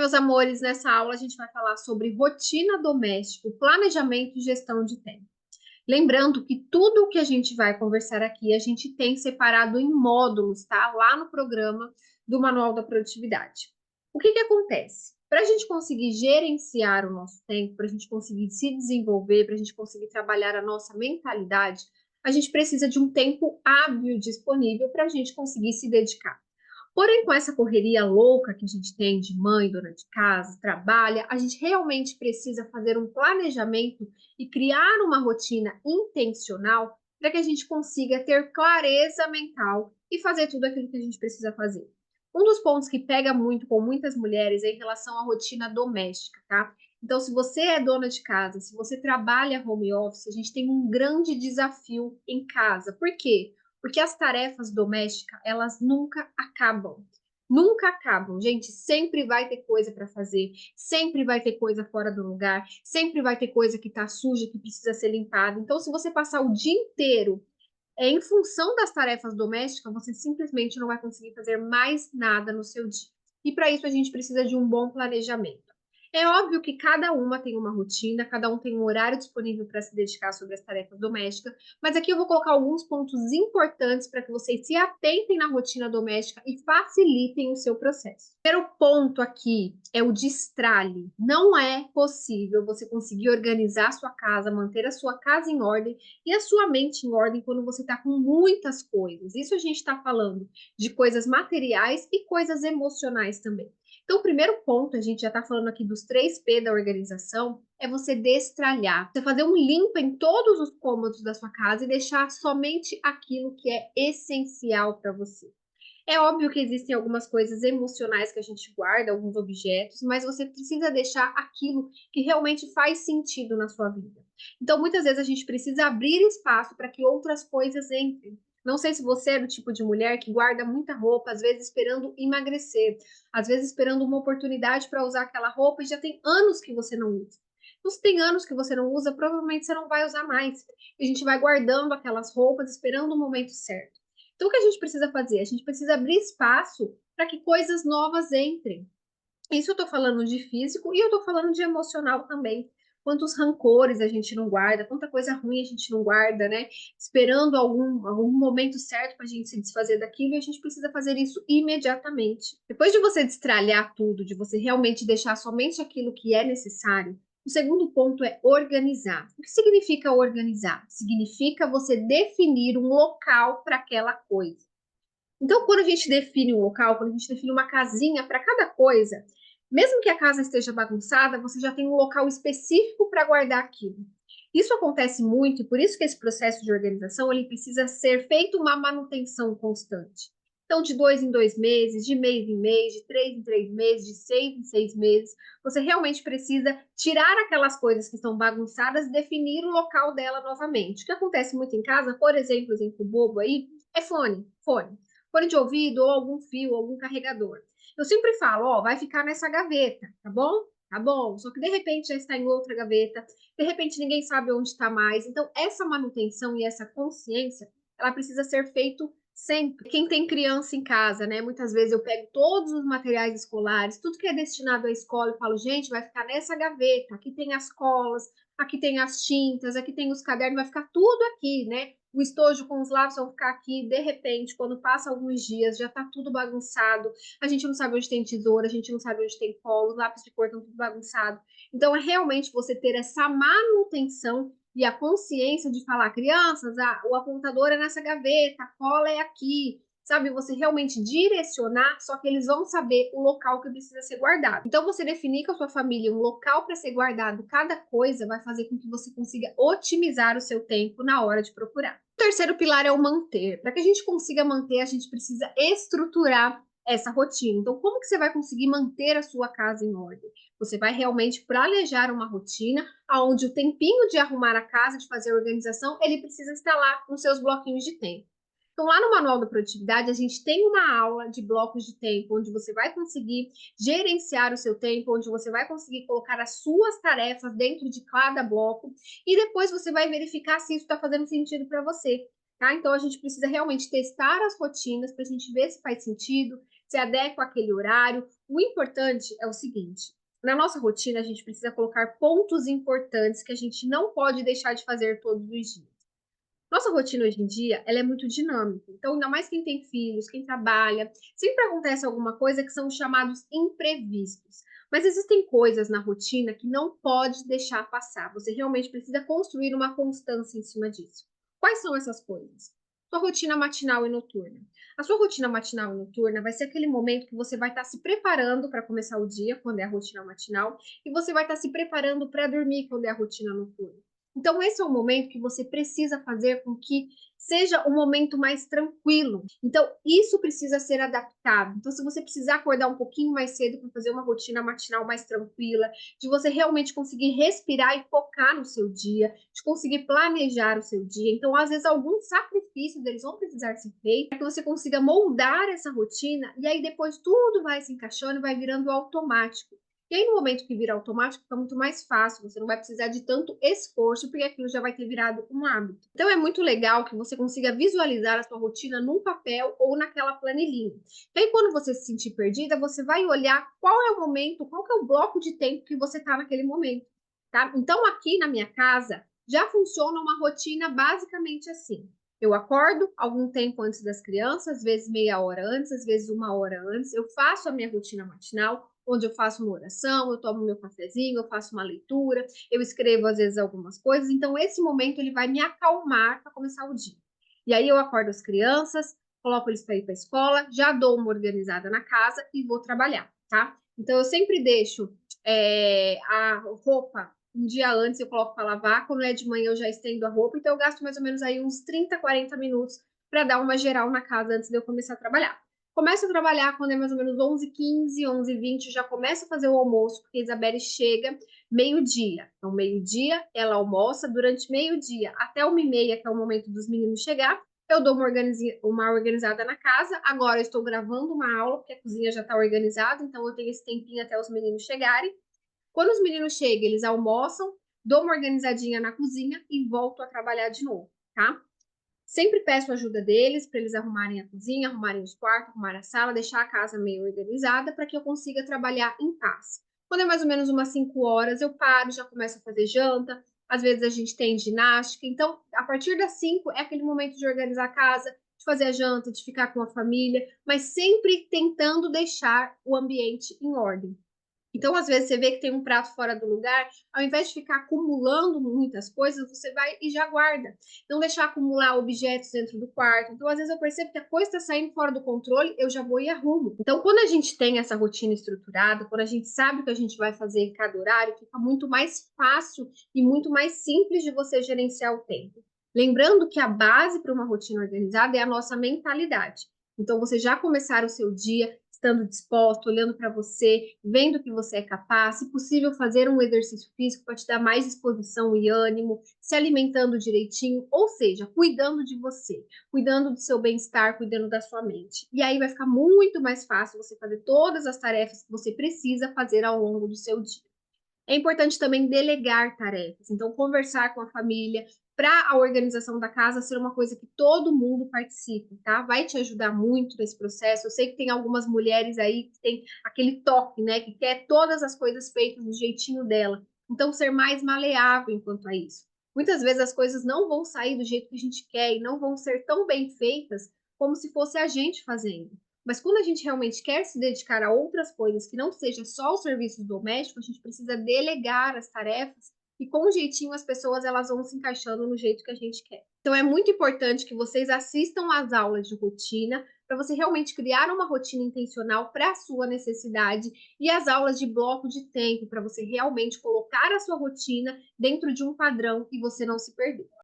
meus amores, nessa aula a gente vai falar sobre rotina doméstica, planejamento e gestão de tempo. Lembrando que tudo o que a gente vai conversar aqui, a gente tem separado em módulos, tá? Lá no programa do Manual da Produtividade. O que que acontece? Para a gente conseguir gerenciar o nosso tempo, para a gente conseguir se desenvolver, para a gente conseguir trabalhar a nossa mentalidade, a gente precisa de um tempo hábil disponível para a gente conseguir se dedicar. Porém, com essa correria louca que a gente tem de mãe, dona de casa, trabalha, a gente realmente precisa fazer um planejamento e criar uma rotina intencional para que a gente consiga ter clareza mental e fazer tudo aquilo que a gente precisa fazer. Um dos pontos que pega muito com muitas mulheres é em relação à rotina doméstica, tá? Então, se você é dona de casa, se você trabalha home office, a gente tem um grande desafio em casa. Por quê? Porque as tarefas domésticas, elas nunca acabam. Nunca acabam, gente. Sempre vai ter coisa para fazer, sempre vai ter coisa fora do lugar, sempre vai ter coisa que tá suja, que precisa ser limpada. Então, se você passar o dia inteiro em função das tarefas domésticas, você simplesmente não vai conseguir fazer mais nada no seu dia. E para isso a gente precisa de um bom planejamento. É óbvio que cada uma tem uma rotina, cada um tem um horário disponível para se dedicar sobre as tarefas domésticas, mas aqui eu vou colocar alguns pontos importantes para que vocês se atentem na rotina doméstica e facilitem o seu processo. O primeiro ponto aqui é o destralhe. Não é possível você conseguir organizar a sua casa, manter a sua casa em ordem e a sua mente em ordem quando você está com muitas coisas. Isso a gente está falando de coisas materiais e coisas emocionais também. Então, o primeiro ponto, a gente já está falando aqui dos 3P da organização, é você destralhar. Você fazer um limpo em todos os cômodos da sua casa e deixar somente aquilo que é essencial para você. É óbvio que existem algumas coisas emocionais que a gente guarda, alguns objetos, mas você precisa deixar aquilo que realmente faz sentido na sua vida. Então, muitas vezes a gente precisa abrir espaço para que outras coisas entrem. Não sei se você é do tipo de mulher que guarda muita roupa, às vezes esperando emagrecer, às vezes esperando uma oportunidade para usar aquela roupa e já tem anos que você não usa. Então, se tem anos que você não usa, provavelmente você não vai usar mais. E a gente vai guardando aquelas roupas, esperando o momento certo. Então, o que a gente precisa fazer? A gente precisa abrir espaço para que coisas novas entrem. Isso eu estou falando de físico e eu estou falando de emocional também. Quantos rancores a gente não guarda, quanta coisa ruim a gente não guarda, né? Esperando algum momento certo para a gente se desfazer daquilo e a gente precisa fazer isso imediatamente. Depois de você destralhar tudo, de você realmente deixar somente aquilo que é necessário, o segundo ponto é organizar. O que significa organizar? Significa você definir um local para aquela coisa. Então, quando a gente define um local, quando a gente define uma casinha para cada coisa, mesmo que a casa esteja bagunçada, você já tem um local específico para guardar aquilo. Isso acontece muito e por isso que esse processo de organização ele precisa ser feito uma manutenção constante. Então, de 2 em 2 meses, de mês em mês, de 3 em 3 meses, de 6 em 6 meses, você realmente precisa tirar aquelas coisas que estão bagunçadas e definir o local dela novamente. O que acontece muito em casa, por exemplo bobo aí, é fone de ouvido ou algum fio, algum carregador. Eu sempre falo, ó, vai ficar nessa gaveta, tá bom? Tá bom. Só que de repente já está em outra gaveta, de repente ninguém sabe onde está mais. Então, essa manutenção e essa consciência, ela precisa ser feito sempre. Quem tem criança em casa, né? Muitas vezes eu pego todos os materiais escolares, tudo que é destinado à escola e falo, gente, vai ficar nessa gaveta. Aqui tem as colas, aqui tem as tintas, aqui tem os cadernos, vai ficar tudo aqui, né? O estojo com os lápis vão ficar aqui, de repente, quando passa alguns dias, já tá tudo bagunçado, a gente não sabe onde tem tesoura, a gente não sabe onde tem cola, os lápis de cor estão tudo bagunçado. Então, é realmente você ter essa manutenção e a consciência de falar, crianças, o apontador é nessa gaveta, a cola é aqui, sabe? Você realmente direcionar, só que eles vão saber o local que precisa ser guardado. Então, você definir com a sua família um local para ser guardado cada coisa vai fazer com que você consiga otimizar o seu tempo na hora de procurar. O terceiro pilar é o manter. Para que a gente consiga manter, a gente precisa estruturar essa rotina. Então, como que você vai conseguir manter a sua casa em ordem? Você vai realmente planejar uma rotina onde o tempinho de arrumar a casa, de fazer a organização, ele precisa estar lá nos seus bloquinhos de tempo. Então, lá no Manual da Produtividade, a gente tem uma aula de blocos de tempo, onde você vai conseguir gerenciar o seu tempo, onde você vai conseguir colocar as suas tarefas dentro de cada bloco, e depois você vai verificar se isso está fazendo sentido para você. Tá? Então, a gente precisa realmente testar as rotinas para a gente ver se faz sentido, se adequa àquele horário, O importante é o seguinte: na nossa rotina, a gente precisa colocar pontos importantes que a gente não pode deixar de fazer todos os dias. Nossa rotina hoje em dia, ela é muito dinâmica. Então, ainda mais quem tem filhos, quem trabalha, sempre acontece alguma coisa que são os chamados imprevistos. Mas existem coisas na rotina que não pode deixar passar. Você realmente precisa construir uma constância em cima disso. Quais são essas coisas? Sua rotina matinal e noturna. A sua rotina matinal e noturna vai ser aquele momento que você vai estar se preparando para começar o dia, quando é a rotina matinal, e você vai estar se preparando para dormir, quando é a rotina noturna. Então, esse é o momento que você precisa fazer com que seja um momento mais tranquilo. Então, isso precisa ser adaptado. Então, se você precisar acordar um pouquinho mais cedo para fazer uma rotina matinal mais tranquila, de você realmente conseguir respirar e focar no seu dia, de conseguir planejar o seu dia. Então, às vezes, alguns sacrifícios eles vão precisar ser feitos para que você consiga moldar essa rotina e aí depois tudo vai se encaixando e vai virando automático. E aí, no momento que vira automático, fica muito mais fácil, você não vai precisar de tanto esforço, porque aquilo já vai ter virado um hábito. Então, é muito legal que você consiga visualizar a sua rotina num papel ou naquela planilhinha. E aí, quando você se sentir perdida, você vai olhar qual é o momento, qual que é o bloco de tempo que você está naquele momento, tá? Então, aqui na minha casa, já funciona uma rotina basicamente assim. Eu acordo algum tempo antes das crianças, às vezes meia hora antes, às vezes uma hora antes. Eu faço a minha rotina matinal, onde eu faço uma oração, eu tomo meu cafezinho, eu faço uma leitura, eu escrevo às vezes algumas coisas. Então, esse momento ele vai me acalmar para começar o dia. E aí eu acordo as crianças, coloco eles para ir para a escola, já dou uma organizada na casa e vou trabalhar, tá? Então, eu sempre deixo a roupa um dia antes, eu coloco para lavar. Quando é de manhã, eu já estendo a roupa. Então, eu gasto mais ou menos aí uns 30, 40 minutos para dar uma geral na casa antes de eu começar a trabalhar. Começo a trabalhar quando é mais ou menos 11h15, 11h20, já começo a fazer o almoço, porque a Isabelle chega meio-dia. Então, meio-dia, ela almoça. Durante meio-dia até 1h30, que é o momento dos meninos chegar, eu dou uma organizada na casa. Agora eu estou gravando uma aula, porque a cozinha já está organizada, então eu tenho esse tempinho até os meninos chegarem. Quando os meninos chegam, eles almoçam, dou uma organizadinha na cozinha e volto a trabalhar de novo, tá? Sempre peço ajuda deles para eles arrumarem a cozinha, arrumarem os quartos, arrumarem a sala, deixar a casa meio organizada para que eu consiga trabalhar em paz. Quando é mais ou menos umas 5 horas, eu paro, já começo a fazer janta. Às vezes a gente tem ginástica. Então, a partir das 5 é aquele momento de organizar a casa, de fazer a janta, de ficar com a família, mas sempre tentando deixar o ambiente em ordem. Então, às vezes, você vê que tem um prato fora do lugar, ao invés de ficar acumulando muitas coisas, você vai e já guarda. Não deixar acumular objetos dentro do quarto. Então, às vezes, eu percebo que a coisa está saindo fora do controle, eu já vou e arrumo. Então, quando a gente tem essa rotina estruturada, quando a gente sabe o que a gente vai fazer em cada horário, fica muito mais fácil e muito mais simples de você gerenciar o tempo. Lembrando que a base para uma rotina organizada é a nossa mentalidade. Então, você já começar o seu dia estando disposto, olhando para você, vendo que você é capaz, se possível, fazer um exercício físico para te dar mais disposição e ânimo, se alimentando direitinho, ou seja, cuidando de você, cuidando do seu bem-estar, cuidando da sua mente. E aí vai ficar muito mais fácil você fazer todas as tarefas que você precisa fazer ao longo do seu dia. É importante também delegar tarefas, então conversar com a família para a organização da casa ser uma coisa que todo mundo participe, tá? Vai te ajudar muito nesse processo. Eu sei que tem algumas mulheres aí que tem aquele toque, né, que quer todas as coisas feitas do jeitinho dela. Então ser mais maleável enquanto a isso. Muitas vezes as coisas não vão sair do jeito que a gente quer e não vão ser tão bem feitas como se fosse a gente fazendo. Mas quando a gente realmente quer se dedicar a outras coisas que não seja só os serviços domésticos, a gente precisa delegar as tarefas e com um jeitinho as pessoas elas vão se encaixando no jeito que a gente quer. Então é muito importante que vocês assistam às aulas de rotina para você realmente criar uma rotina intencional para a sua necessidade e as aulas de bloco de tempo para você realmente colocar a sua rotina dentro de um padrão e você não se perder.